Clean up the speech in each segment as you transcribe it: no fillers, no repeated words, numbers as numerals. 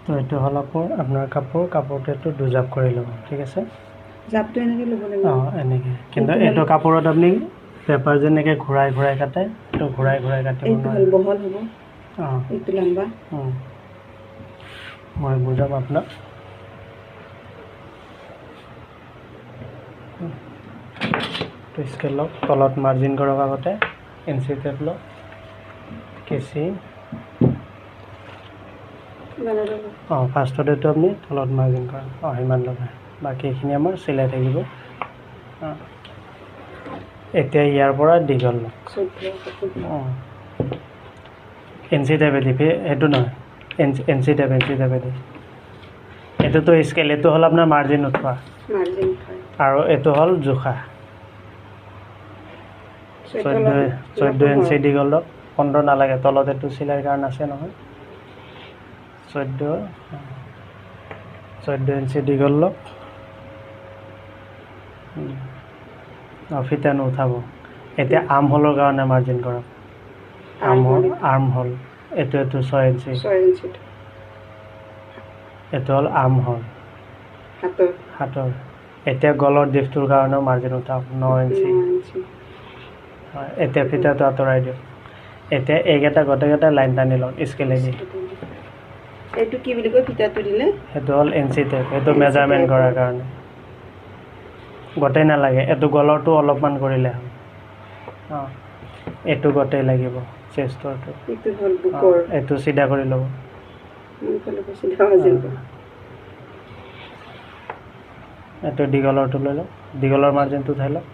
তো এইটো হ'ল আপোনাৰ কাপোৰটো এইটো দুজাপ কৰি ল'ব ঠিক আছে জাপটো এনেকৈ ল'ব লাগিব এনেকৈ কিন্তু এইটো কাপোৰত আপুনি পেপাৰ যেনেকৈ ঘূৰাই কাটে এইটো ঘূৰাই কাটিব এইটো হ'ল বহল হ'ব এইটো লম্বা মই বুজাম আপোনাক তো স্কেল লওক তলত মাৰ্জিন কৰক আগতে এনচি টেপ লওক কেঁচি ফাৰ্ষ্টতেতো আপুনি তলত মাৰ্জিন কৰক সিমান লগাই বাকী এইখিনি আমাৰ চিলাই থাকিব এতিয়া ইয়াৰ পৰা দীঘল লওক এনচি টেপেদি সেইটো নহয় এনচি টেপেদি এইটোতো স্কেল এইটো হ'ল আপোনাৰ মাৰ্জিন উঠোৱা আৰু এইটো হ'ল জোখা 14 ইঞ্চি দীঘল লওক 15 নালাগে তলত এইটো চিলাইৰ কাৰণ আছে নহয় 14 ইঞ্চি দীঘল লওক ফিটা নুঠাব এতিয়া আৰ্ম হোলৰ কাৰণে মাৰ্জিন কৰক আৰ্ম হোল এইটো 6 ইঞ্চি এইটো হ'ল আৰ্ম হোল হাতৰ এতিয়া গলৰ ডিপটোৰ কাৰণেও মাৰ্জিন উঠাওক 9 ইঞ্চি হয় এতিয়া ফিটাটো আঁতৰাই দিয়ক এতিয়া এইকেইটা গোটেইকেইটা লাইন টানি লওক স্কেলেদি এইটো কি বুলি কয় ফিটাটো দিলে সেইটো হ'ল এনচি টেপ সেইটো মেজাৰমেণ্ট কৰাৰ কাৰণে গোটেই নালাগে এইটো গলৰটো অলপমান কৰিলে হ'ল এইটো গোটেই লাগিব চেষ্টৰটো এইটো চিধা কৰি ল'ব এইটো দীঘলৰটো লৈ লওক দীঘলৰ মাৰ্জিনটো উঠাই লওক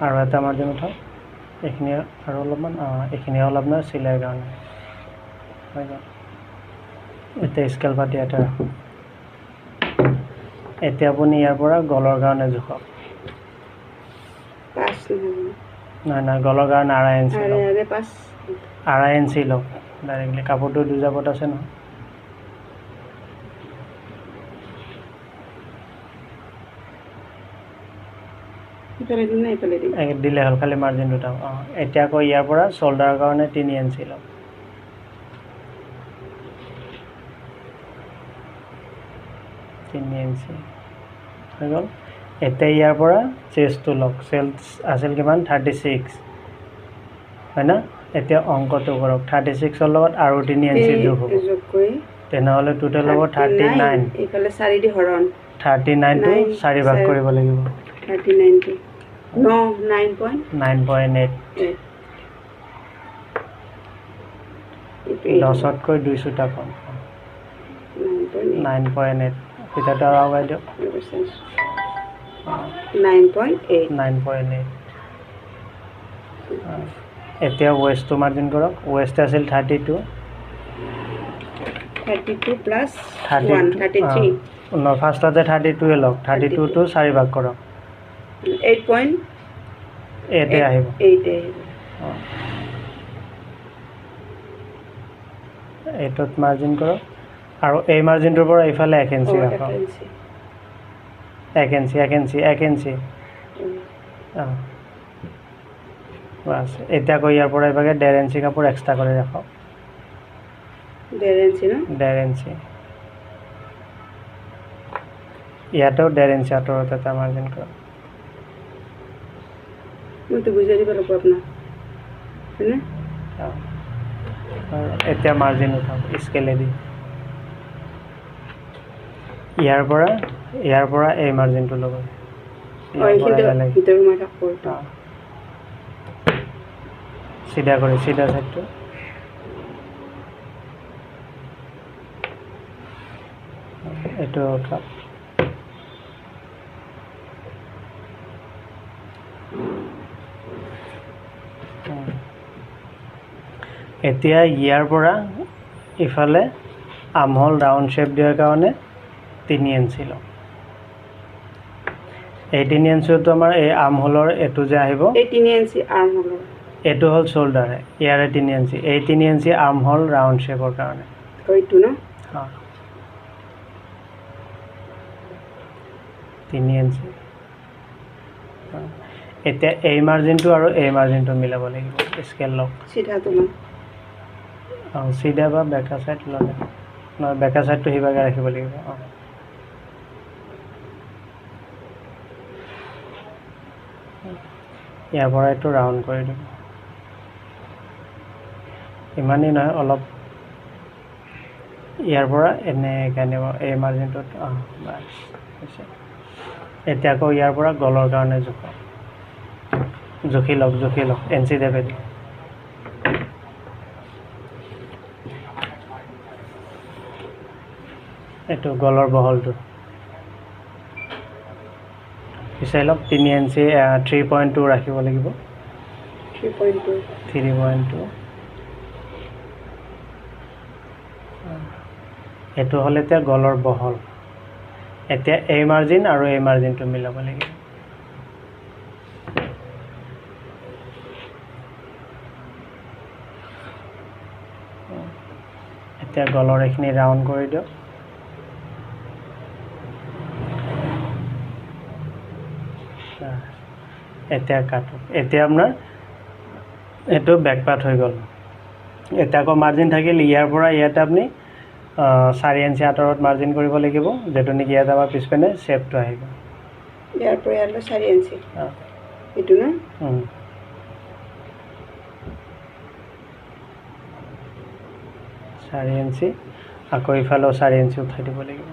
আৰু এটা মাৰ্জিন উঠাওক এইখিনি আৰু অলপমান এইখিনি হ'ল আপোনাৰ চিলাইৰ কাৰণে হৈ গ'ল এতিয়া স্কেল পাতি এটা ৰাখোঁ এতিয়া আপুনি ইয়াৰ পৰা গলৰ কাৰণে জোখক নহয় গলৰ কাৰণে 2.5 ইঞ্চি লওক 2.5 ইঞ্চি লওক ডাইৰেক্টলি কাপোৰটো দুজাপত আছে নহয় দিলে হ'ল খালি মাৰ্জিন দুটা এতিয়া আকৌ ইয়াৰ পৰা শ্বল্ডাৰৰ কাৰণে 3 ইঞ্চি লওক 3 ইঞ্চি হৈ গ'ল এতিয়া ইয়াৰ পৰা চেষ্টটো লওক চেষ্ট আছিল কিমান 36 হয় না এতিয়া অংকটো কৰক 36ৰ লগত আৰু 3 ইঞ্চি যোগ হ'ব তেনেহ'লে টোটেল হ'ব 39 এইফালে 4 দি হৰণ 39টো 4 ভাগ কৰিব লাগিব 39টো 9.8 10তকৈ 2 চুটা কম 9.8 ফিটাটো আৰু আগুৱাই দিয়ক 9.8 এতিয়া ৱেষ্টটো মাৰ্জিন কৰক ৱেষ্ট আছিল 32 প্লাছ 33 ফাৰ্ষ্টতে 32 লওক 32টো 4 ভাগ কৰক 8 আহিব এইটোত মাৰ্জিন কৰক আৰু এই মাৰ্জিনটোৰ পৰা এইফালে 1 ইঞ্চি ৰাখক 1 ইঞ্চি বাছ এতিয়া আকৌ ইয়াৰ পৰা এইভাগে 1.5 ইঞ্চি কাপোৰ এক্সট্ৰা কৰি ৰাখক 1.5 ইঞ্চি ইয়াতেও 1.5 ইঞ্চি আঁতৰত এটা মাৰ্জিন কৰক এতিয়া মাৰ্জিন উঠাওক স্কেলেদি ইয়াৰ পৰা এই মাৰ্জিনটো ল'ব চিধা চাইডটো এইটো উঠাওক এতিয়া ইয়াৰ পৰা ইফালে আৰ্মহোল ৰাউণ্ড শ্বেপ দিয়াৰ কাৰণে 3 ইঞ্চি লওক এই 3 ইঞ্চিটো আমাৰ এই আৰ্মহোলৰ এইটো যে আহিব এইটো হ'ল শ্বল্ডাৰ ইয়াৰে 3 ইঞ্চি এই 3 ইঞ্চি আৰ্মহোল ৰাউণ্ড শ্বেপৰ কাৰণে এইটো ন 3 ইঞ্চি এতিয়া এই মাৰ্জিনটো আৰু এই মাৰ্জিনটো মিলাব লাগিব স্কেল লওক চিধাটো ন অঁ চিধা বা বেকা চাইড ল'লে নহয় বেকা চাইডটো সিভাগে ৰাখিব লাগিব অঁ ইয়াৰ পৰা এইটো ৰাউণ্ড কৰি দিব ইমানেই নহয় অলপ ইয়াৰ পৰা এনেকৈ নিব এই মাৰ্জিনটোত অঁ বাছ হৈছে এতিয়া আকৌ ইয়াৰ পৰা গলৰ কাৰণে জোখক জুখি লওক এনচি দেবে দি এইটো গলৰ বহলটো পিছাই লওক 3 ইঞ্চি 3.2 ৰাখিব লাগিব 3.2 3.2 এইটো হ'ল এতিয়া গলৰ বহল এতিয়া এই মাৰ্জিন আৰু এই মাৰ্জিনটো মিলাব লাগিব এতিয়া গলৰ এইখিনি ৰাউণ্ড কৰি দিয়ক এতিয়া কাটক এতিয়া আপোনাৰ এইটো বেক পাৰ্ট হৈ গ'ল এতিয়া আকৌ মাৰ্জিন থাকিল ইয়াৰ পৰা ইয়াতে আপুনি 4 ইঞ্চি আঁতৰত মাৰ্জিন কৰিব লাগিব যেটো নেকি ইয়াত আমাৰ পিছপিনে শ্বেপটো আহিব ইয়াৰ পৰা ইয়ালৈ 4 ইঞ্চি এইটো না 4 ইঞ্চি আকৌ ইফালেও 4 ইঞ্চি উঠাই দিব লাগিব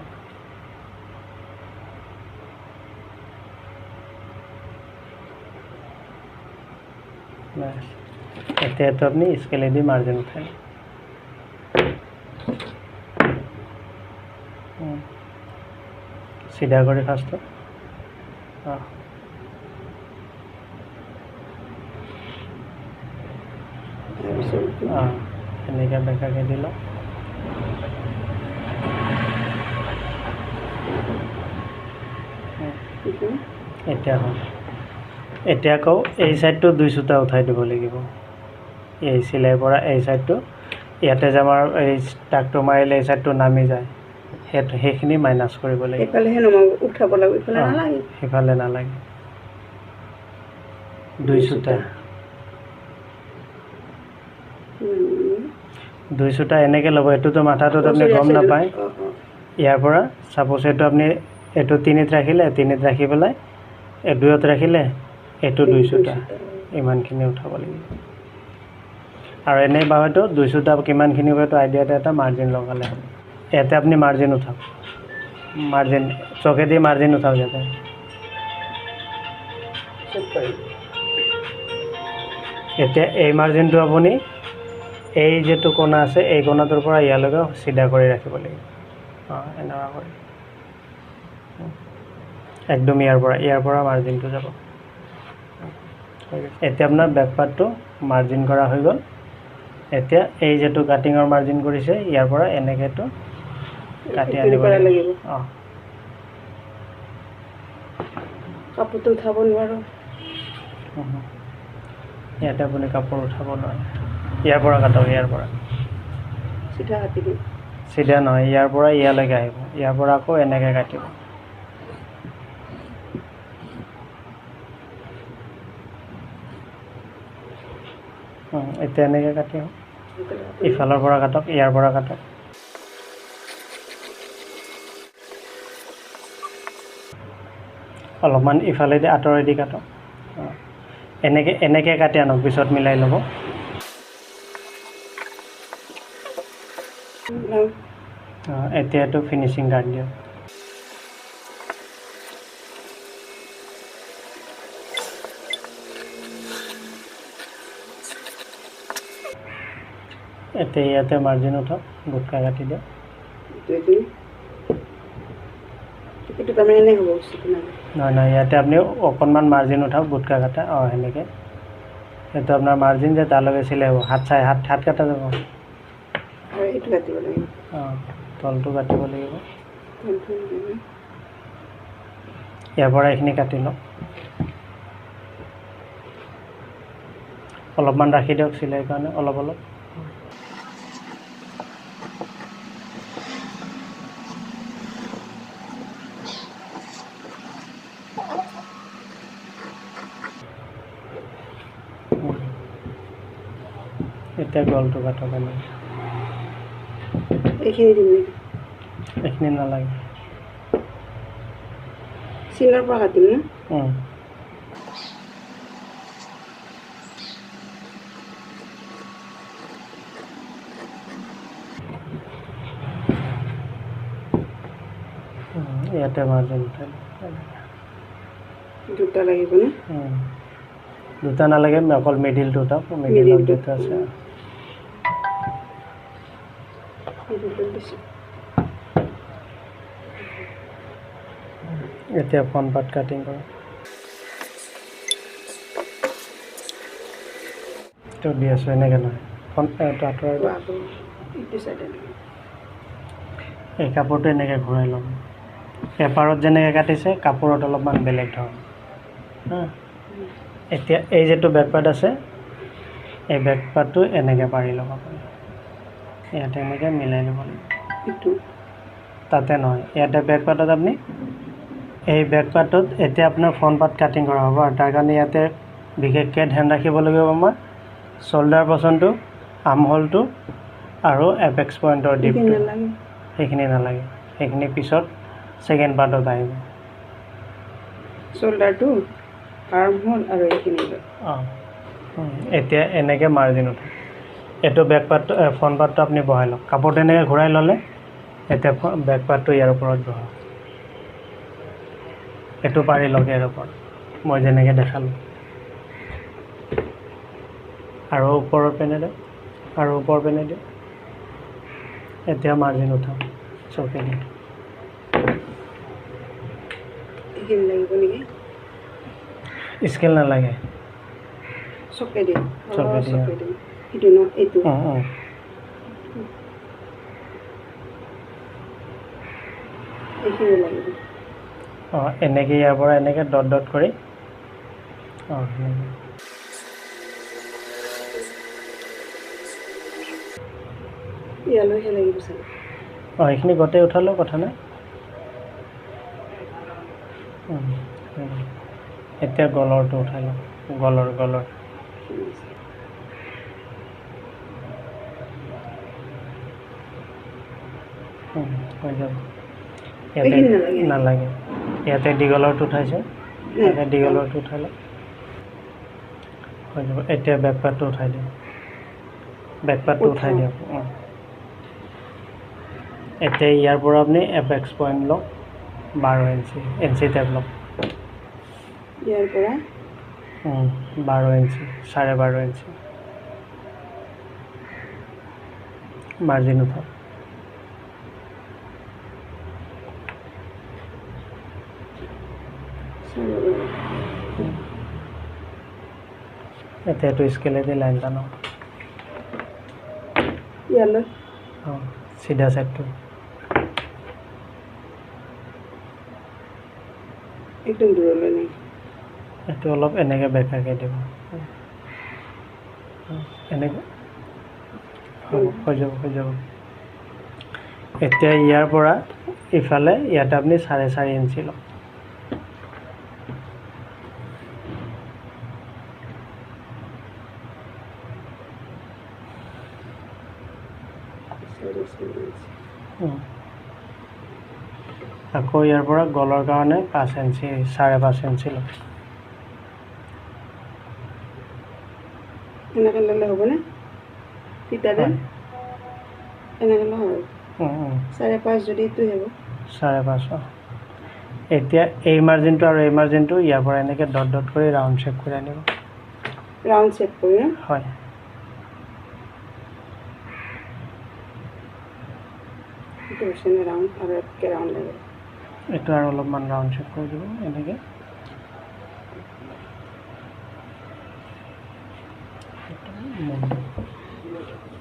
এতিয়া এইটো আপুনি স্কেলেদি মাৰ্জিন উঠাই চিধা কৰি ফাৰ্ষ্টত অঁ অঁ এনেকৈ বেকাকৈ দি লওক এতিয়া হ'ল এতিয়া আকৌ এই ছাইডটো 2 সূতা উঠাই দিব লাগিব এই চিলাইৰ পৰা এই ছাইডটো ইয়াতে যে আমাৰ এই টাকটো মাৰিলে এই ছাইডটো নামি যায় সেইখিনি মাইনাছ কৰিব লাগিব উঠাব লাগিব সিফালে নালাগে 2 সূতা 2 সূতা এনেকৈ ল'ব এইটোতো মাথাটোত আপুনি গম নাপায় ইয়াৰ পৰা ছাপ'জ এইটো আপুনি এইটো 3ত ৰাখিলে 3ত ৰাখি পেলাই এই 2ত ৰাখিলে এইটো 2 সূতা ইমানখিনি উঠাব লাগিব আৰু এনেই বা হয়তো 2 সূতা কিমানখিনি হয়তো আইডিয়াতে এটা মাৰ্জিন লগালে হ'ল ইয়াতে আপুনি মাৰ্জিন উঠাওক মাৰ্জিন চকেদি মাৰ্জিন উঠাওক ইয়াতে এতিয়া এই মাৰ্জিনটো আপুনি এই যেটো কোণা আছে এই কোণাটোৰ পৰা ইয়ালৈকে চিধা কৰি ৰাখিব লাগিব অঁ এনেকুৱা কৰি একদম ইয়াৰ পৰা মাৰ্জিনটো যাব এতিয়া আপোনাৰ বেক পাৰ্টটো মাৰ্জিন কৰা হৈ গ'ল এতিয়া এই যেটো কাটিঙৰ মাৰ্জিন কৰিছে ইয়াৰ পৰা এনেকৈতো কাটি আনিব লাগিব অঁ কাপোৰটো উঠাব নোৱাৰো ইয়াতে আপুনি কাপোৰ উঠাব নোৱাৰে ইয়াৰ পৰা কাটক ইয়াৰ পৰা চিধা কাটি দিম চিধা নহয় ইয়াৰ পৰা ইয়ালৈকে আহিব ইয়াৰ পৰা আকৌ এনেকৈ কাটিব এতিয়া এনেকৈ কাটি ইফালৰ পৰা কাটক ইয়াৰ পৰা কাটক অলপমান ইফালেদি আঁতৰেদি কাটক এনেকৈ কাটি আনক পিছত মিলাই ল'ব এতিয়া এইটো ফিনিচিং কাট দিয়ক এতিয়া ইয়াতে মাৰ্জিন উঠাওক গুটকা কাটি দিয়ক নহয় ইয়াতে আপুনি অকণমান মাৰ্জিন উঠাওক গুটকা কাটা অঁ সেনেকৈ এইটো আপোনাৰ মাৰ্জিন যে তালৈকে চিলাই হ'ব হাত কাটা যাব অঁ তলটো কাটিব লাগিব ইয়াৰ পৰা এইখিনি কাটি লওক অলপমান ৰাখি দিয়ক চিলাইৰ কাৰণে অলপ এতিয়া গলটো কাটক এনেকৈ এইখিনি দিম নেকি এইখিনি নালাগে চিনৰ পৰা কাটিম না ইয়াতে মাৰ্জিন উঠাই দুটা লাগিব না দুটা নালাগে অকল মিডিলটো উঠাওক মিডিলত দুটা আছে এতিয়া ফ্ৰণ্ট পাৰ্ট কাটিং কৰক এইটো দি আছোঁ এনেকৈ নহয় ফ্ৰণ্ট আঁতৰাই এই কাপোৰটো এনেকৈ ঘূৰাই ল'ম পেপাৰত যেনেকৈ কাটিছে কাপোৰত অলপমান বেলেগ ধৰণ এতিয়া এই যিটো বেক পাৰ্ট আছে এই বেক পাৰ্টটো এনেকৈ পাৰি ল'ব পাৰি ইয়াতে এনেকৈ মিলাই ল'ব লাগিব তাতে নহয় ইয়াতে বেক পাৰ্টত আপুনি এই বেক পাৰ্টত এতিয়া আপোনাৰ ফ্ৰণ্ট পাৰ্ট কাটিং কৰা হ'ব আৰু তাৰ কাৰণে ইয়াতে বিশেষকৈ ধ্যান ৰাখিব লাগিব আমাৰ শ্বল্ডাৰ পৰ্চনটো আৰ্মহোলটো আৰু এপেক্স পইণ্টৰ ডিপটো সেইখিনি নালাগে সেইখিনি পিছত ছেকেণ্ড পাৰ্টত আহিব শ্বল্ডাৰটো আৰ্মহোল আৰু এইখিনি এতিয়া এনেকৈ মাৰ্জিন উঠে এইটো বেক পাৰ্টটো ফ্ৰণ্ট পাৰ্টটো আপুনি বহাই লওক কাপোৰটো এনেকৈ ঘূৰাই ল'লে এতিয়া বেক পাৰ্টটো ইয়াৰ ওপৰত বহাওক এইটো পাৰি লওক ইয়াৰ ওপৰত মই যেনেকৈ দেখালোঁ আৰু ওপৰৰ পেনে দিয়ক আৰু ওপৰ পেনে দিয়ক এতিয়া মাৰ্জিন উঠাওক চকেদি লাগিব নেকি স্কেল নালাগে চকেদি চকেদি এইটো ন এইটো এইখিনি লাগিব এনেকৈ ইয়াৰ পৰা এনেকৈ ডট ডট কৰি ইয়ালৈহে লাগিব চাগে এইখিনি গোটেই উঠালেও কথা নাই এতিয়া গলৰটো উঠাই লওক গলৰ হৈ যাব ইয়াতে নালাগে ইয়াতে দীঘলৰটো উঠাইছে ইয়াতে দীঘলৰটো উঠাই লওক হৈ যাব এতিয়া বেক পাৰ্টটো উঠাই দিয়ক বেক পাৰ্টটো উঠাই দিয়ক এতিয়া ইয়াৰ পৰা আপুনি এপেক্স পইণ্ট লওক 12 ইঞ্চি টেপ লওক ইয়াৰ পৰা 12 ইঞ্চি 12.5 ইঞ্চি মাৰ্জিন উঠাওক এতিয়া এইটো স্কেলেদি লাইন টানক ইয়ালৈ চিধা চাইডটো একদম দূৰলৈ নেকি এইটো অলপ এনেকৈ বেকাকৈ দিব এনেকৈ হৈ যাব এতিয়া ইয়াৰ পৰা ইফালে ইয়াতে আপুনি 4.5 ইঞ্চি লওক আকৌ ইয়াৰ পৰা গলৰ কাৰণে 5 ইঞ্চি 5.5 ইঞ্চি লওক এনেকৈ ল'লে হ'বনে ফিটাৰে এনেকৈ ল'লে হ'ব 5.5 যদি এইটো হ'ব 5.5 এতিয়া এই মাৰ্জিনটো আৰু এই মাৰ্জিনটো ইয়াৰ পৰা এনেকৈ ডট ডট কৰি ৰাউণ্ড শ্বেপ কৰি আনিব ৰাউণ্ড শ্বেপ কৰি হয় ৰাউণ্ড আৰু একে ৰাউণ্ড লাগে এইটো আৰু অলপমান ৰাউণ্ড শ্বেপ কৰি দিব এনেকৈ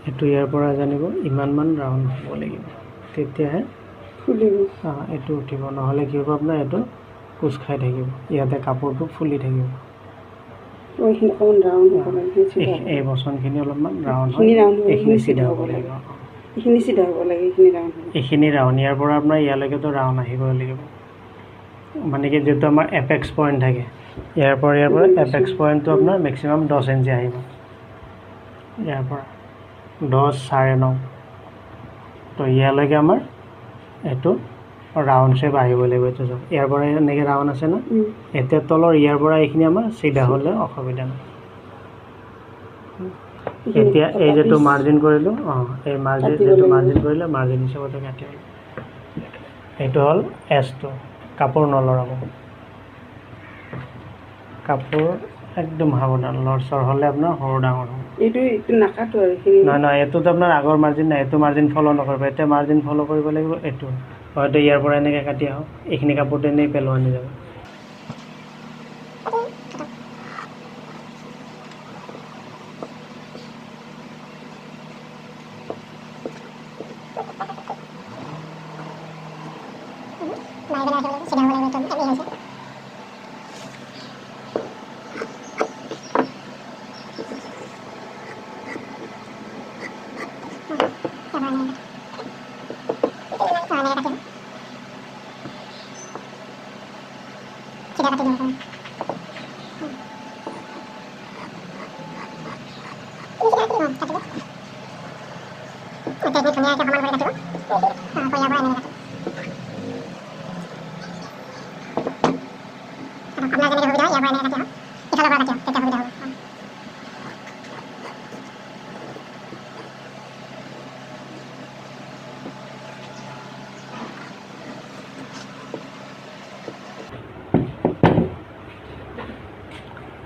এইটো ইয়াৰ পৰা জানিব ইমানমান ৰাউণ্ড হ'ব লাগিব তেতিয়াহে ফুলিব এইটো উঠিব নহ'লে কি হ'ব আপোনাৰ এইটো কোচ খাই থাকিব ইয়াতে কাপোৰটো ফুলি থাকিব এই বচনখিনি অলপমান ৰাউণ্ড হয় এইখিনি চিধা হ'ব লাগিব এইখিনি চিধা হ'ব লাগে এইখিনি ৰাউণ্ড ইয়াৰ পৰা আপোনাৰ ইয়ালৈকেতো ৰাউণ্ড আহিবই লাগিব মানে কি যিহেতু আমাৰ এপেক্স পইণ্ট থাকে ইয়াৰ পৰা এপেক্স পইণ্টটো আপোনাৰ মেক্সিমাম 10 ইঞ্চি আহিব ইয়াৰ পৰা 10 9.5 তো ইয়ালৈকে আমাৰ এইটো ৰাউণ্ড শ্বেপ আহিব লাগিব এইটো চাওক ইয়াৰ পৰা এনেকৈ ৰাউণ্ড আছে না এতিয়া তলৰ ইয়াৰ পৰা এইখিনি আমাৰ চিধা হ'লে অসুবিধা নাই এতিয়া এই যেটো মাৰ্জিন কৰিলোঁ এই মাৰ্জিন যেটো মাৰ্জিন কৰিলে মাৰ্জিন হিচাপতে কাটি হ'ল এইটো হ'ল এছটো কাপোৰ নলৰাব কাপোৰ একদম সাৱধান লৰচৰ হ'লে আপোনাৰ সৰু ডাঙৰ হ'ব এইটো নাকাটো আৰু এইখিনি নহয় এইটোত আপোনাৰ আগৰ মাৰ্জিন নাই এইটো মাৰ্জিন ফ'ল' নকৰিব এতিয়া মাৰ্জিন ফ'ল' কৰিব লাগিব এইটো হয়তো ইয়াৰ পৰা এনেকৈ কাটি আহক এইখিনি কাপোৰটো এনেই পেলোৱা নাযাব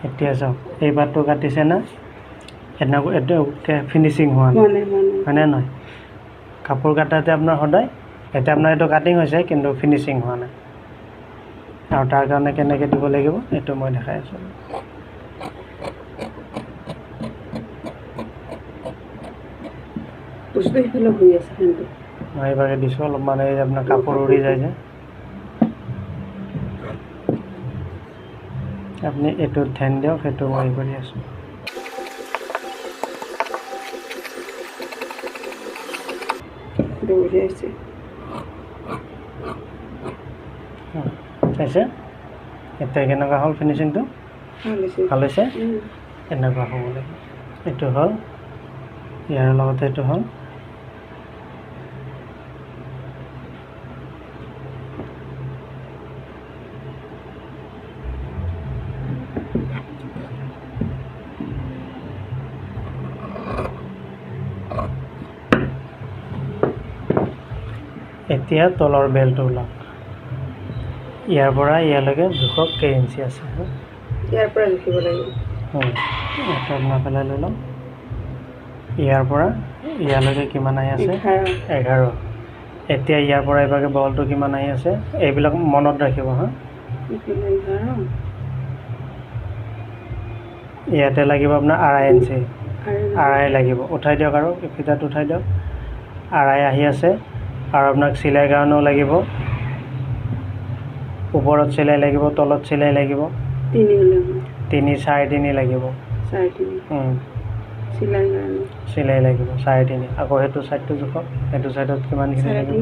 এতিয়া চাওক এই পাতটো কাটিছে না এইটো ফিনিচিং হোৱা নাই হয়নে নহয় কাপোৰ কাটাতে আপোনাৰ সদায় এতিয়া আপোনাৰ এইটো কাটিং হৈছে কিন্তু ফিনিচিং হোৱা নাই আৰু তাৰ কাৰণে কেনেকৈ দিব লাগিব এইটো মই দেখাই আছোঁ মই এইবাৰে দিছোঁ অলপমান এই আপোনাৰ কাপোৰ উৰি যায় যে আপুনি এইটোত ধ্যান দিয়ক সেইটো মই কৰি আছোঁ চাইছে এতিয়া কেনেকুৱা হ'ল ফিনিচিংটো ভাল হৈছে এনেকুৱা হ'ব লাগিব এইটো হ'ল ইয়াৰ লগতে এইটো হ'ল এতিয়া তলৰ বেল্টটো ওলাওক ইয়াৰ পৰা ইয়ালৈকে জোখক কেই ইঞ্চি আছে ইয়াৰ পৰা জুখিব লাগিব এইটো আপোনাৰ পেলাই লৈ লওক ইয়াৰ পৰা ইয়ালৈকে কিমান আহি আছে 11 এতিয়া ইয়াৰ পৰা এইভাগে বলটো কিমান আহি আছে এইবিলাক মনত ৰাখিব হা ইয়াতে লাগিব আপোনাৰ 2.5 ইঞ্চি 2.5 লাগিব উঠাই দিয়ক আৰু ফিটাটো উঠাই দিয়ক 2.5 আহি আছে আৰু আপোনাক চিলাই কাৰণেও লাগিব ওপৰত চিলাই লাগিব তলত চিলাই লাগিব 3 3.5 লাগিব চিলাই লাগিব 3.5 আকৌ সেইটো ছাইডটো জোখক সেইটো ছাইডত কিমানখিনি লাগিব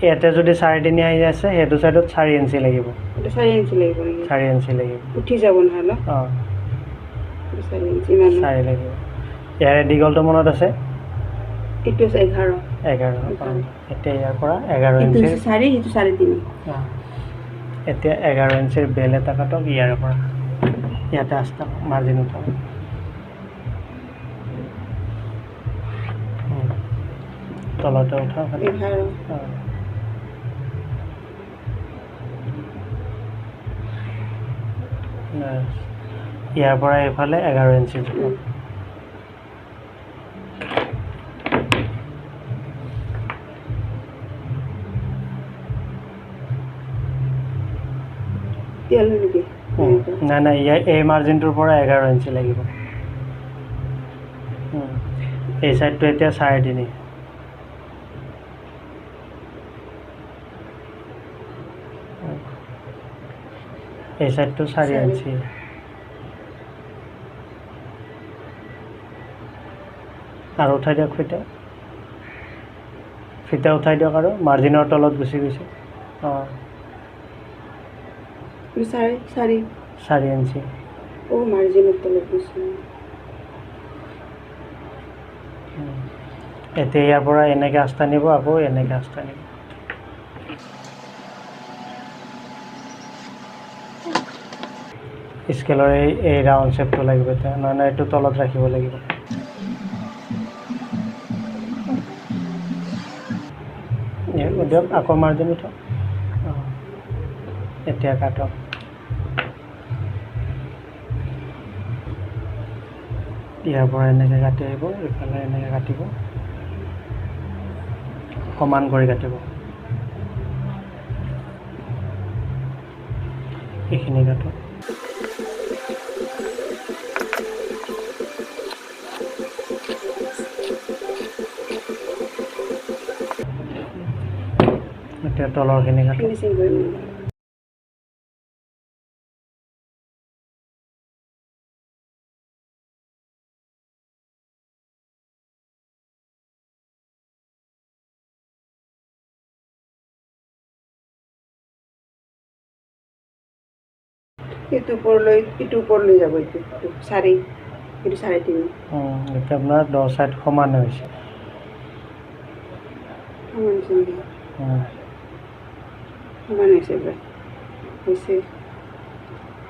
ইয়াতে যদি 3.5 আহি আছে সেইটো ছাইডত 4 ইঞ্চি লাগিব 4 ইঞ্চি লাগিব উঠি যাব নহ'লে 4 লাগিব ইয়াৰে দীঘলটো মনত আছে এইটো 11 এতিয়া ইয়াৰ পৰা 11 ইঞ্চি 4 সেইটো 3.5 এতিয়া 11 ইঞ্চিৰ বেল এটা কাটক ইয়াৰ পৰা ইয়াতে আস্তা মাৰ্জিন উঠাব তলতে উঠাওক ইয়াৰ পৰা এইফালে 11 ইঞ্চি জোখক নাই নাই এই মাৰ্জিনটোৰ পৰা 11 ইঞ্চি লাগিব এই সাইডটো এতিয়া 3.5 এই সাইডটো 4 ইঞ্চি আৰু উঠাই দিয়ক ফিটা উঠাই দিয়ক আৰু মাৰ্জিনৰ তলত গুচি গৈছে 4 ইঞ্চি মাৰ্জিনৰ তলত গুচি এতিয়া ইয়াৰ পৰা এনেকৈ আস্থা নিব, আকৌ এনেকৈ আস্থা নিব। স্কেলৰ এই ৰাউণ্ড শ্বেপটো লাগিব এতিয়া, নহয় নহয় এইটো তলত ৰাখিব লাগিব। দিয়ক, আকৌ মাৰ্জিন উঠক। এতিয়া কাটক। ইয়াৰ পৰা এনেকৈ কাটি আহিব, ইফালে এনেকৈ কাটিব, সমান কৰি কাটিব। এইখিনি কাটক। এতিয়া তলৰখিনি কাটক। ফিনিচিং কৰিম। এইটো ওপৰলৈ যাব, এইটো 4.5, এইটো 3.5। এতিয়া আপোনাৰ 10 চাইড সমান হৈছে। সমান হৈছে প্ৰায়, হৈছে।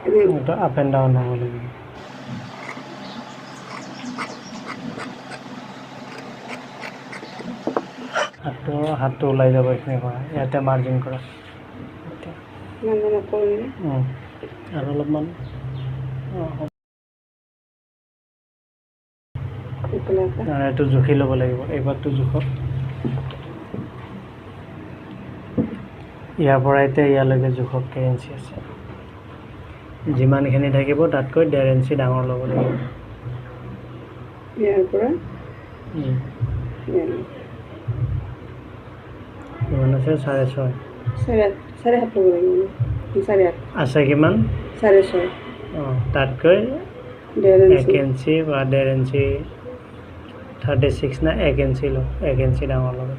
এইটো আপ এণ্ড ডাউন হ'ব লাগিব। হাতটো ওলাই যাব এইখিনি পৰা, ইয়াতে মাৰ্জিন কৰা। আৰু অলপমান এইটো জুখি ল'ব লাগিব। এইবাৰটো জোখক। ইয়াৰ পৰা এতিয়া ইয়ালৈকে জোখক কেই ইঞ্চি আছে। যিমানখিনি থাকিব তাতকৈ 1.5 ইঞ্চি ডাঙৰ ল'ব লাগিব। ইয়াৰ পৰা কিমান আছে? 6.5। 7.5 ল'ব লাগিব। 7.5 আছে কিমান? 6.5। তাতকৈ 1.5 1 ইঞ্চি বা 1.5 ইঞ্চি, 36 না 1 ইঞ্চি লওক। 1 ইঞ্চি ডাঙৰ ল'ব।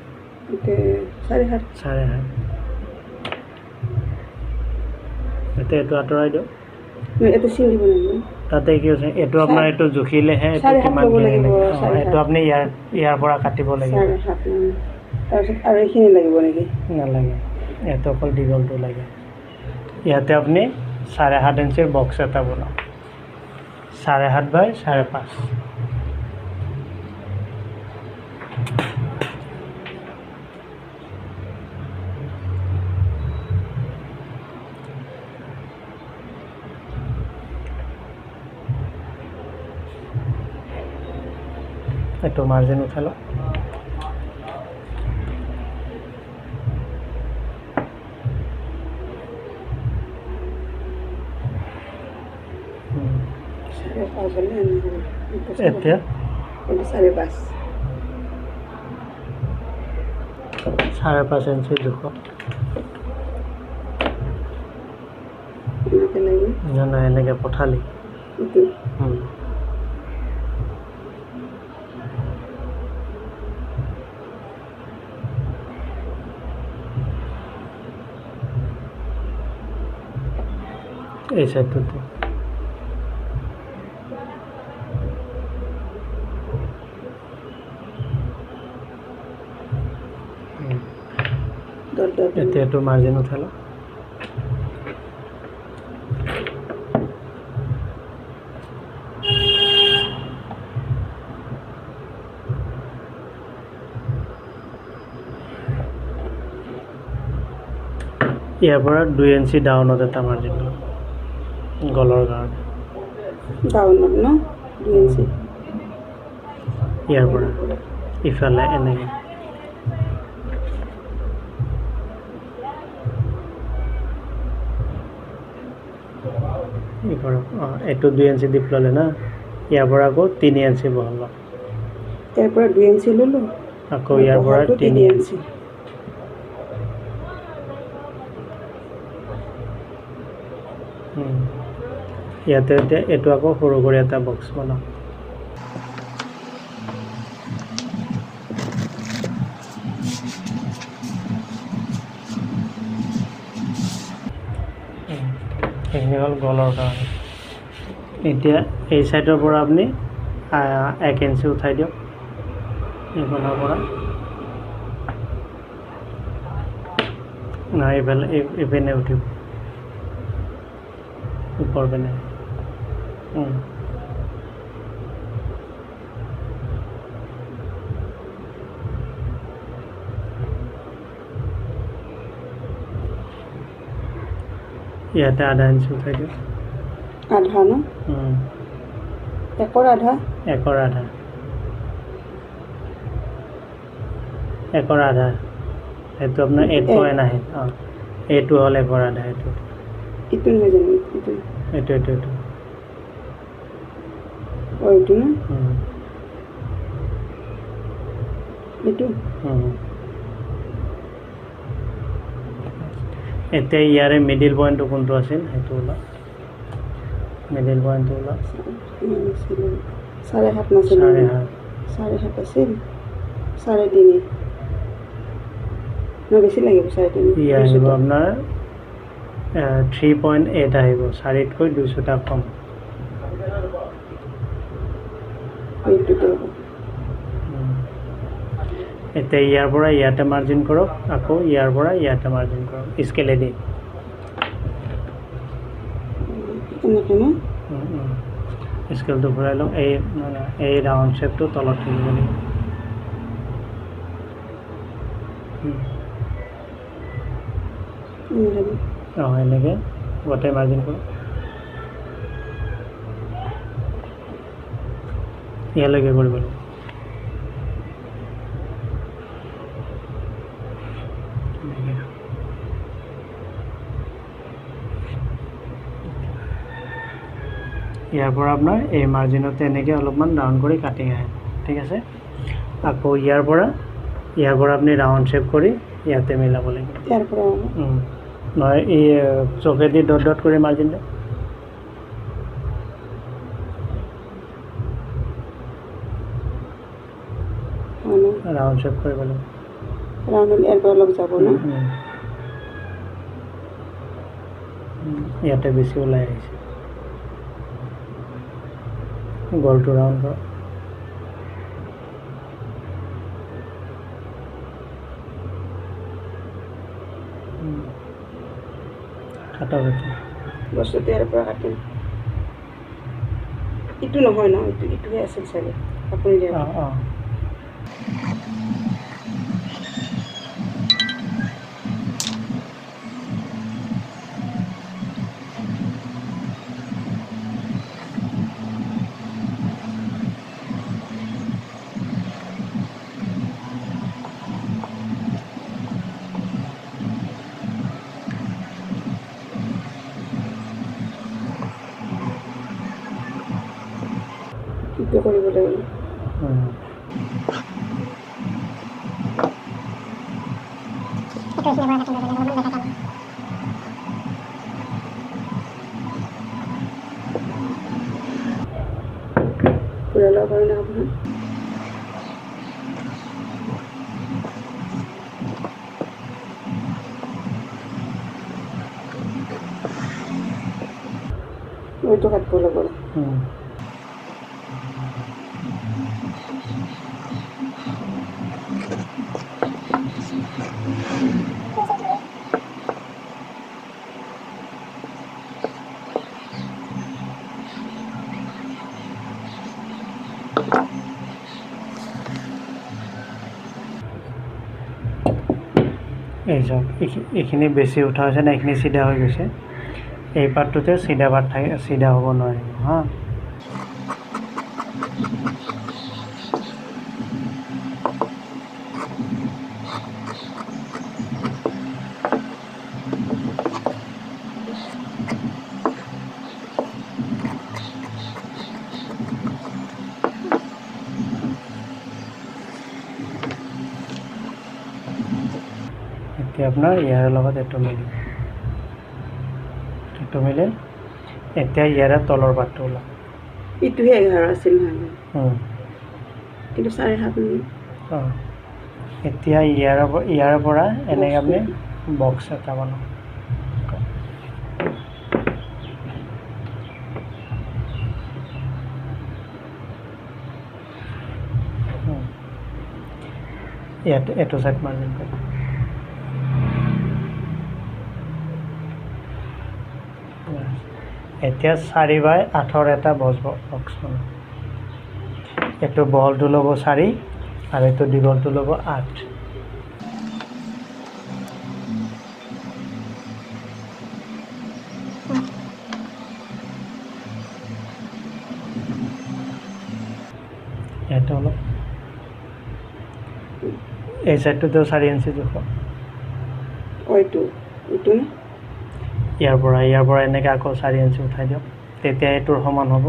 7.5। এতিয়া এইটো আঁতৰাই দিয়ক। এইটো চিন দিব লাগিব। তাতে কি হৈছে, এইটো আপোনাৰ এইটো জুখিলেহে এইটো কিমান এইটো আপুনি ইয়াৰ পৰা কাটিব লাগিব। 7.5। তাৰপিছত আৰু এইখিনি লাগিব নেকি? নালাগে, ইয়াতে অকল দীঘলটো লাগে। ইয়াতে আপুনি 7.5 ইঞ্চিৰ বক্স এটা বনাওক। 7.5 বাই 5.5। এইটো মাৰ্জিন উঠাই লওক। এতিয়া 5.5 ইঞ্চি জোখক। নাই এনেকৈ পঠালি। এই সাইডটোতে এতিয়া এইটো মাৰ্জিন উঠাই লওক। ইয়াৰ পৰা 2 ইঞ্চি ডাউনত এটা মাৰ্জিন লওক গলৰ কাৰণে। ডাউনত ন 2 ইঞ্চি। ইয়াৰ পৰা ইফালে এনেকৈ এইটো 2 ইঞ্চি দীপ ল'লে না, ইয়াৰ পৰা আকৌ 3 ইঞ্চি বহল লওক। ইয়াৰ পৰা 2 ইঞ্চি ল'লোঁ, আকৌ ইয়াৰ পৰা 3 ইঞ্চি। ইয়াতে এতিয়া এইটো আকৌ সৰু কৰি এটা বক্স বনাওক। এইখিনি হ'ল গলৰ কাৰণে। এতিয়া এই চাইডৰ পৰা আপুনি 1 ইঞ্চি উঠাই দিয়ক। এইফালৰ পৰা নাই এইফালে এইপিনে উঠিব ওপৰ পিনে ইয়াতে আধা ইঞ্চি উঠাই দিওঁ আধা ন একৰ আধা একৰ আধা সেইটো আপোনাৰ 8 আহে এইটো হ'ল একৰ আধা এইটো ইটো নহয় জানো এইটো এইটো ন এইটো এতিয়া ইয়াৰে মিডিল পইণ্টটো কোনটো আছিল সেইটো ওলা মিডিল পইণ্টটো ওলা 7.5 নাছিল 7.5 আছিল 3.5 ন বেছি লাগিব 3.5 ই আহিব আপোনাৰ 3.8 আহিব 4তকৈ 200টা কম এতিয়া ইয়াৰ পৰা ইয়াতে মাৰ্জিন কৰক আকৌ ইয়াৰ পৰা ইয়াতে মাৰ্জিন কৰক স্কেলেদি স্কেলটো ঘূৰাই লওক এই ৰাউণ্ড শ্বেপটো তলত থাকিব লাগিব এনেকৈ গোটেই মাৰ্জিন কৰক ইয়ালৈকে কৰিব লাগিব ইয়াৰ পৰা আপোনাৰ এই মাৰ্জিনতে এনেকৈ অলপমান ৰাউণ্ড কৰি কাটিং আহে ঠিক আছে আকৌ ইয়াৰ পৰা আপুনি ৰাউণ্ড শ্বেপ কৰি ইয়াতে মিলাব লাগিব নহয় এই চকেদি ডট ডট কৰি মাৰ্জিন দিয়ক ৰাউণ্ড শ্বেপ কৰিব লাগিব ইয়াতে বেছি ওলাই আহিছে গলটো ৰাউণ্ড কৰক কাটক বস্তুটো ইয়াৰ পৰা কাটিম ইটো নহয় ন ইটোহে আছিল চাগে আপুনি ইটো কৰিব লাগিব পুৰা লগ কাৰণে আপোনাৰ ওইটো কাটব লাগিব এই চাওক এইখিনি বেছি উঠা হৈছে না এইখিনি চিধা হৈ গৈছে এই পাৰ্টটোতে চিধা পাৰ্ট থাকে চিধা হ'ব নোৱাৰিব হা এতিয়া আপোনাৰ ইয়াৰ লগত এইটো মিলে এতিয়া ইয়াৰে তলৰ পাৰ্টটো ওলাব ইটোহে 11 আছিল নহয় কিন্তু 7.5 এতিয়া ইয়াৰ পৰা এনেকৈ আপুনি বক্স এটা বনাব ইয়াত এইটো ছাইড মাৰ্জিন কৰি এতিয়া 4/8 এটা বক্স মানে এইটো বহলটো ল'ব 4 আৰু এইটো দীঘলটো ল'ব 8 এইটো অলপ এই সাইডটোতো 4 ইঞ্চি জোখ এইটো নে ইয়াৰ পৰা এনেকৈ আকৌ 4 ইঞ্চি উঠাই দিয়ক তেতিয়া এইটোৰ সমান হ'ব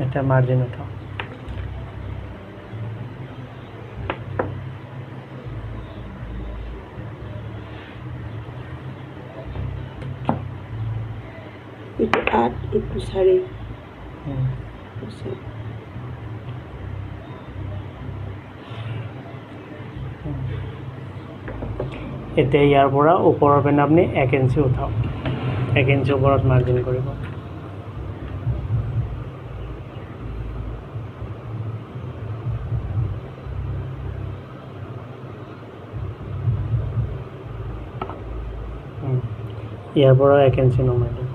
এটা মাৰ্জিন উঠাও itu 8 itu 4 এতিয়া ইয়াৰ পৰা ওপৰৰ পিনে আপুনি 1 ইঞ্চি উঠাওক 1 ইঞ্চি ওপৰত মাৰ্জিন কৰিব ইয়াৰ পৰা 1 ইঞ্চি নমাই দিম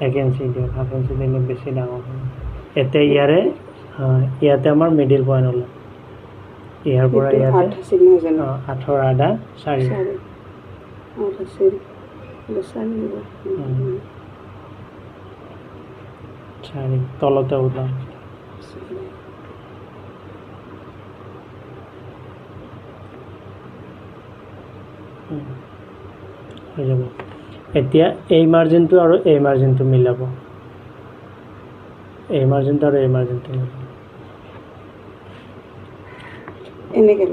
এক ইঞ্চি দিয়ক হাফ ইঞ্চি দিলে বেছি ডাঙৰ হ'ব এতিয়া ইয়াতে আমাৰ মিডিল পইণ্ট ওলায় ইয়াৰ পৰা ইয়াতে 8 আধা 4 তলতে ওলাম হৈ যাব এতিয়া এই মাৰ্জিনটো আৰু এই মাৰ্জিনটো মিলাব এই মাৰ্জিনটো আৰু এই মাৰ্জিনটো মিলাব এনেকে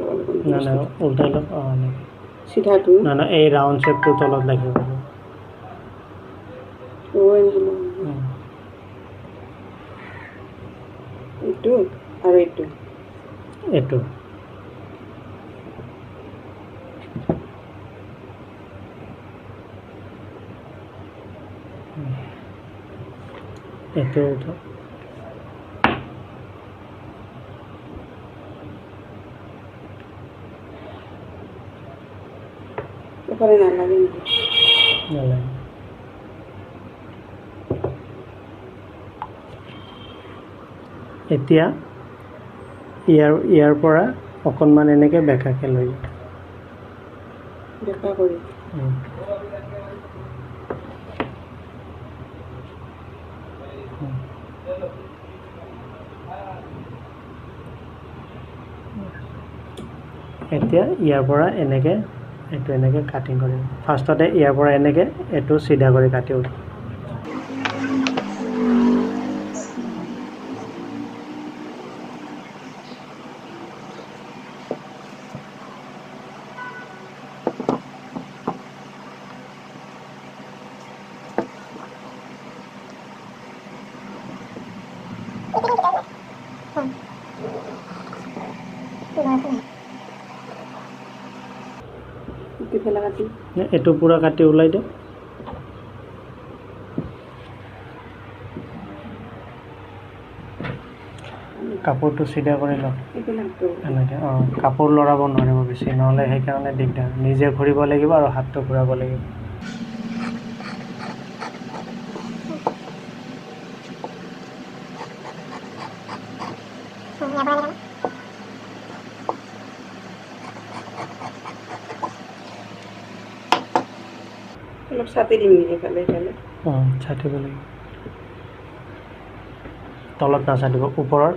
না উল্টাই লওক এনেকৈ সিধাটো না এই ৰাউণ্ড শ্বেপটো তলত লাগিব এইটো আৰু এইটো এইটো এইটো উঠাওক এফালে নালাগে নালাগে এতিয়া ইয়াৰ পৰা অকণমান এনেকৈ বেঁকাকৈ লৈ বেঁকা কৰি এতিয়া ইয়াৰ পৰা এনেকৈ এইটো এনেকৈ কাটিং কৰিম ফাৰ্ষ্টতে ইয়াৰ পৰা এনেকৈ এইটো চিধা কৰি কাটি উঠিম এইটো পুৰা কাটি ওলাই দিয়ক কাপোৰটো চিধা কৰি লওক এনেকৈ কাপোৰ লৰাব নোৱাৰিব বেছি নহ'লে সেইকাৰণে দিগদাৰ নিজে ঘূৰিব লাগিব আৰু হাতটো ঘূৰাব লাগিব অলপ ছাটি দিম নেকি ফালে ছাটিব লাগিব তলত নাছাটিব ওপৰত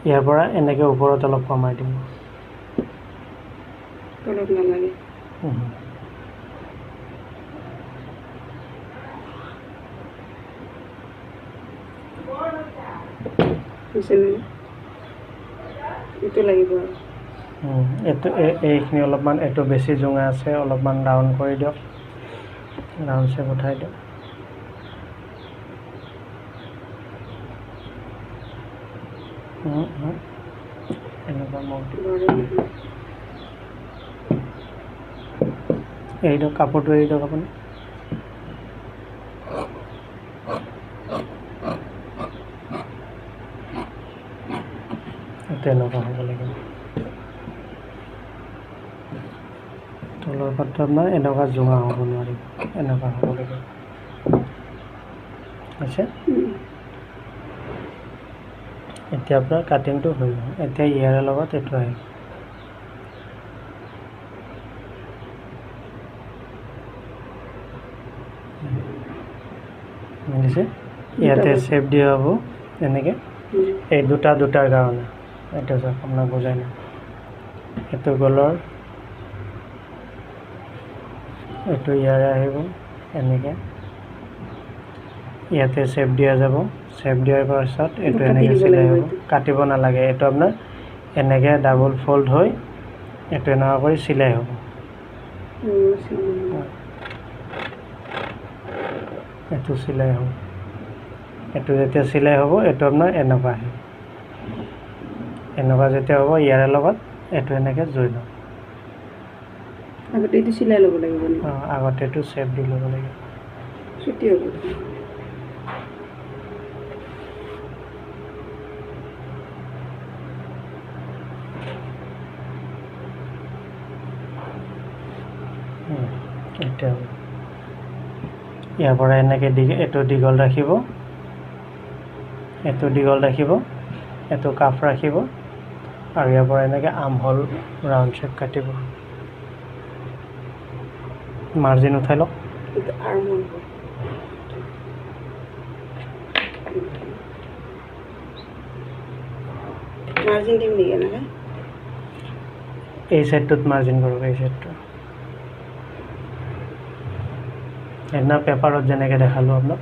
ইয়াৰ পৰা এনেকৈ ওপৰত অলপ কমাই দিম তলত নালাগে এইটো লাগিব এইটো এইখিনি অলপমান এইটো বেছি জোঙা আছে অলপমান ৰাউণ্ড কৰি দিয়ক ৰাউণ্ড শ্বেপ উঠাই দিয়ক এনেকুৱা এৰি দিয়ক, কাপোৰটো এৰি দিয়ক আপুনি। তেনেকুৱা হ'ব লাগিব। তলৰ পাতটো আপোনাৰ এনেকুৱা জোঙা হ'ব নোৱাৰিব, এনেকুৱা হ'ব লাগিব। আছে এতিয়া আপোনাৰ কাটিংটো হৈ গ'ল। এতিয়া ইয়াৰ লগত এইটো আহিব। বুজিছে? ইয়াতে চেপ দিয়া হ'ব এনেকৈ, এই দুটাৰ কাৰণে। এইটো চাওক, আপোনাক বুজাই নাই। এইটো গলৰ, এইটো ইয়াৰে আহিব এনেকৈ, ইয়াতে চেপ দিয়া যাব। চেপ দিয়াৰ পাছত এইটো এনেকৈ চিলাই হ'ব। কাটিব নালাগে, এইটো আপোনাৰ এনেকৈ ডাবল ফল্ড হৈ এইটো এনেকুৱা কৰি চিলাই হ'ব। এইটো চিলাই হ'ব। এইটো যেতিয়া চিলাই হ'ব, এইটো আপোনাৰ এনেকুৱা আহিব। এনেকুৱা যেতিয়া হ'ব, ইয়াৰে লগত এইটো এনেকৈ জইন হ'ব। আগতে এইটো চিলাই ল'ব লাগিব। আগতে এইটো চেপ দি ল'ব লাগিব। ছুটি হ'ব। এতিয়া ইয়াৰ পৰা এনেকৈ এইটো দীঘল ৰাখিব, এইটো দীঘল ৰাখিব, এইটো কাফ ৰাখিব, আৰু ইয়াৰ পৰা এনেকৈ আৰ্মহোল ৰাউণ্ড শ্বেপ কাটিব। মাৰ্জিন উঠাই লওক। মাৰ্জিন দিম নেকি এনেকৈ? এই চাইডটোত মাৰ্জিন কৰক, এই চাইডটো। সেইদিনা পেপাৰত যেনেকৈ দেখালোঁ আপোনাক।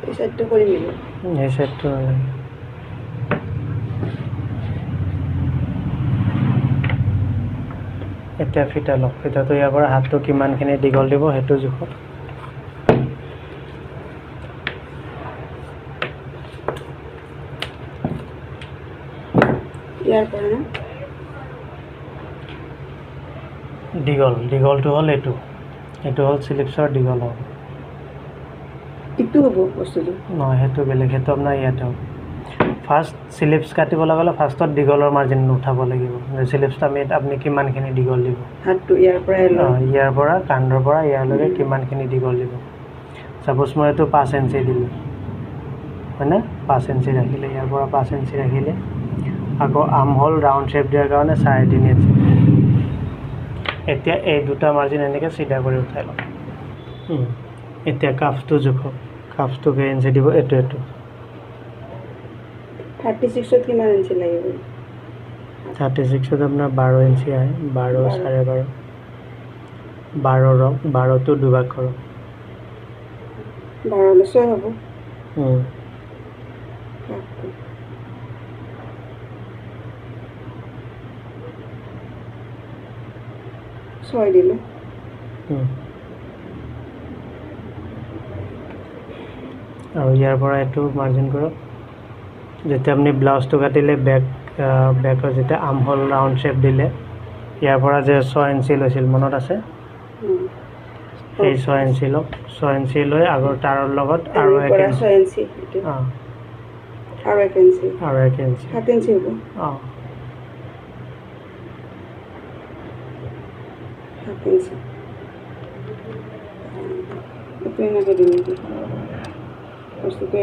এই চাইডটো কৰি দিব। এই চাইডটো নালাগে। এতিয়া ফিটা লওক। ফিটাটো ইয়াৰ পৰা হাতটো কিমানখিনি দীঘল দিব সেইটো জোখত। ইয়াৰ পৰা দীঘলটো হ'ল এইটো হ'ল চিলিপছৰ দীঘল হ'ব। ইটো হ'ব বস্তুটো? নহয়, সেইটো বেলেগ। সেইটো আপোনাৰ ইয়াতে হ'ব। ফাৰ্ষ্ট চিলিপছ কাটিব লগালে ফাৰ্ষ্টত দীঘলৰ মাৰ্জিন উঠাব লাগিব। চিলিপছটো আপুনি কিমানখিনি দীঘল দিব, হাতটো ইয়াৰ পৰা কান্ধৰ পৰা ইয়াৰলৈকে কিমানখিনি দীঘল দিব। ছাপ'জ মই এইটো 5 ইঞ্চি দিলোঁ, হয়নে? 5 ইঞ্চি ৰাখিলে, ইয়াৰ পৰা 5 ইঞ্চি ৰাখিলে, আকৌ আৰ্মহোল ৰাউণ্ড শ্বেপ দিয়াৰ কাৰণে 3.5 ইঞ্চি। এতিয়া এই দুটা মাৰ্জিন এনেকৈ চিধা কৰি উঠাই লওক। এতিয়া কাফটো জোখক। কাফটো কেই ইঞ্চি দিব? এইটো 36ত কিমান ইঞ্চি লাগিব? 36ত আপোনাৰ 12 ইঞ্চি আহে। 12, 12.5, 12 ৰং। 12টো দুভাগ কৰক। 12 6 হ'ব। 6 দিলোঁ। আৰু ইয়াৰ পৰা এইটো মাৰ্জিন কৰক। যেতিয়া আপুনি ব্লাউজটো কাটিলে বেকৰ যেতিয়া আৰ্মহোল ৰাউণ্ড শ্বেপ দিলে, ইয়াৰ পৰা যে 6 ইঞ্চি লৈছিল, মনত আছে? সেই 6 ইঞ্চি লওক। 6 ইঞ্চি লৈ আগৰ তাৰৰ লগত আৰু 1 ইঞ্চি। 6 ইঞ্চি আৰু 1 ইঞ্চি। 7 ইঞ্চি হ'ব। 7 ইঞ্চি। এইটো এনেকৈ দিম নেকি বস্তুটো?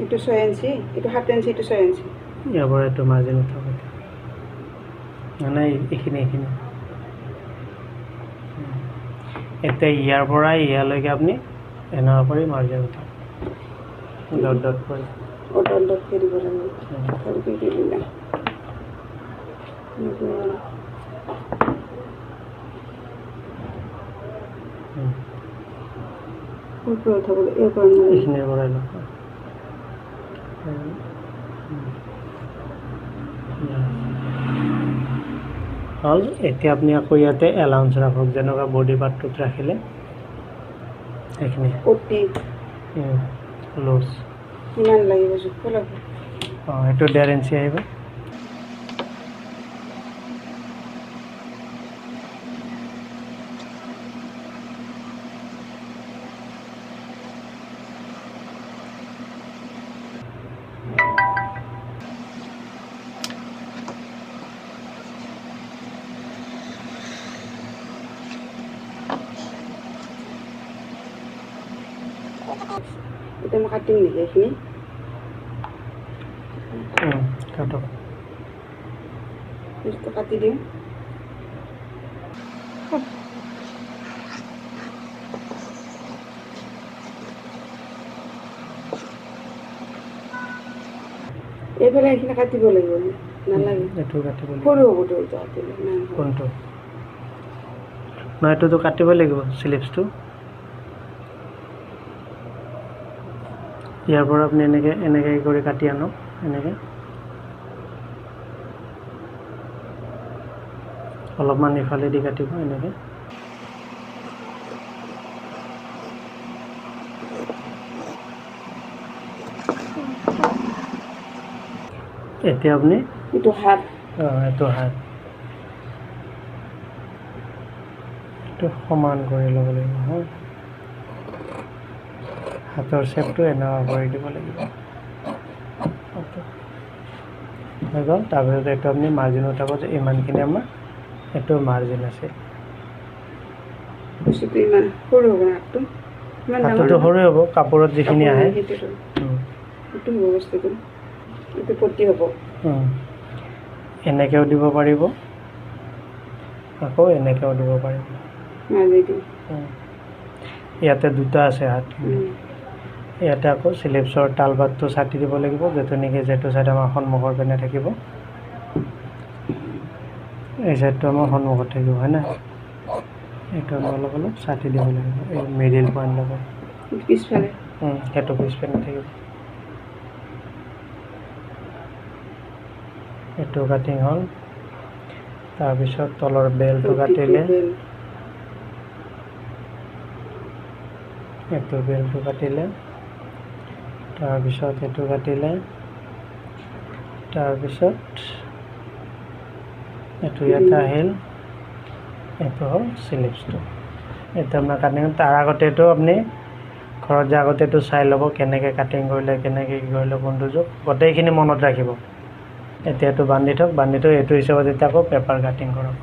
এইটো 6 ইঞ্চি, এইটো 7 ইঞ্চি, এইটো 6 ইঞ্চি। ইয়াৰ পৰা এইটো মাৰ্জিন উঠাব। মানে এইখিনি এতিয়া ইয়াৰ পৰা ইয়ালৈকে আপুনি এনেকুৱা কৰি মাৰ্জিন উঠাব। ডট ডট কৰি। ডট ডট কৰি দিব লাগিব। ভালকৈ দি দিলে উঠাব। এইখিনিৰ পৰাই লওক। হ'ল। এতিয়া আপুনি আকৌ ইয়াতে এলাউন্স ৰাখক, যেনেকুৱা বডি পাৰ্টটোত ৰাখিলে সেইখিনি পট্টি লুজ। কিমান লাগিব জোখ লাগিব? অঁ, এইটো 1.5 ইঞ্চি আহিব। এতিয়া মই কাটিম নেকি এইখিনি? কাটক। এইটো কাটি দিওঁ। এইফালে এইখিনি কাটিব লাগিব নালাগে? এইটো কাটিব লাগিব। সৰু হ'বতো এইটো কাটিলে। কোনটো? নহয়, এইটোতো কাটিব লাগিব স্লিপছটো। ইয়াৰ পৰা আপুনি এনেকৈ কৰি কাটি আনক, এনেকৈ অলপমান ইফালেদি কাটিব এনেকৈ। এতিয়া আপুনি এইটো হাত, এইটো হাত, এইটো সমান কৰি ল'ব লাগিব। হা, হাতৰ শ্বেপটো এনেকুৱা কৰি দিব লাগিব। হৈ গ'ল। তাৰপিছত এইটো আপুনি মাৰ্জিন উঠাব যে ইমানখিনি আমাৰ এইটো মাৰ্জিন আছিল। বস্তুটো ইমান সৰু হ'ব হাতটো? হাতটোতো সৰুৱে হ'ব, কাপোৰত যিখিনি আহে। সেইটো হ'ব বস্তুটো। এইটো পট্টি হ'ব। এনেকৈও দিব পাৰিব, আকৌ এনেকৈও দিব পাৰিব। ইয়াতে দুটা আছে হাতখিনি। ইয়াতে আকৌ স্লিপছৰ তালবাৰটো ছাটি দিব লাগিব, যাতে নেকি যিটো ছাইড আমাৰ সন্মুখৰ পিনে থাকিব, এই ছাইডটো আমাৰ সন্মুখত থাকিব, হয় না? এইটো আমি অলপ অলপ ছাটি দিব লাগিব, এই মিডিল পইণ্টলৈকে। পিছফালে সেইটো পিছপিনে থাকিব। এইটো কাটিং হ'ল। তাৰপিছত তলৰ বেলটো কাটিলে, এইটো বেলটো কাটিলে, তাৰপিছত এইটো কাটিলে, তাৰপিছত এইটো ইয়াতে আহিল, এইটো হ'ল স্লিপছটো। এইটো আপোনাৰ কাটিং। তাৰ আগতেতো আপুনি ঘৰত যে আগতেতো চাই ল'ব কেনেকৈ কাটিং কৰিলে, কেনেকৈ কি কৰিলে, কোনটো জোখ, গোটেইখিনি মনত ৰাখিব। এতিয়া এইটো বান্ধি থওক, এইটো হিচাপত এতিয়া আকৌ পেপাৰ কাটিং কৰক।